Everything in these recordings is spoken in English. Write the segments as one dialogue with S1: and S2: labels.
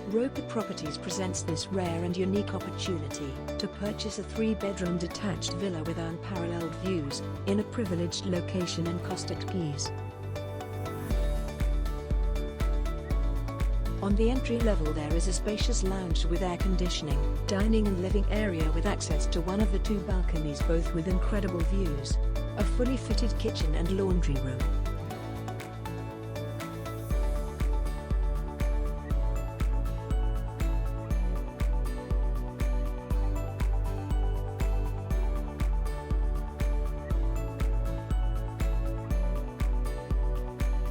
S1: Roper Properties presents this rare and unique opportunity to purchase a 3-bedroom detached villa with unparalleled views in a privileged location in Costa Teguise. On the entry level there is a spacious lounge with air conditioning, dining and living area with access to one of the 2 balconies, both with incredible views, a fully fitted kitchen and laundry room.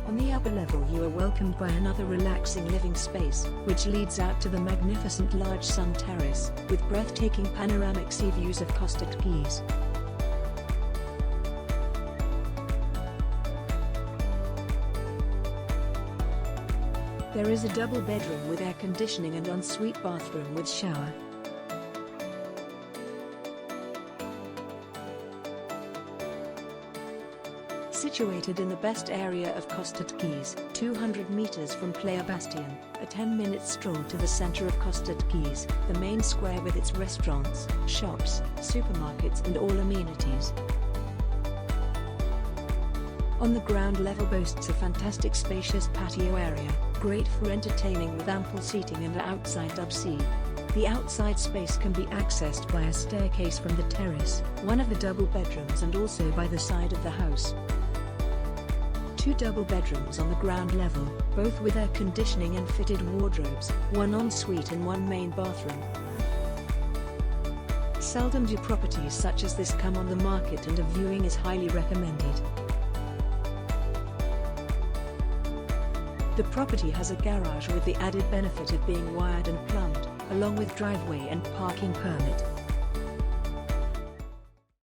S1: On the upper level you are welcomed by another relaxing living space, which leads out to the magnificent large sun terrace, with breathtaking panoramic sea views of Costa Teguise. There is a double bedroom with air conditioning and ensuite bathroom with shower. Situated in the best area of Costa Teguise, 200 meters from Playa Bastian, a 10-minute stroll to the center of Costa Teguise, the main square with its restaurants, shops, supermarkets and all amenities. On the ground level boasts a fantastic spacious patio area, great for entertaining with ample seating and outside WC. The outside space can be accessed by a staircase from the terrace, one of the double bedrooms, and also by the side of the house. 2 double bedrooms on the ground level, both with air conditioning and fitted wardrobes, 1 ensuite and 1 main bathroom. Seldom do properties such as this come on the market, and a viewing is highly recommended. The property has a garage with the added benefit of being wired and plumbed, along with driveway and parking permit.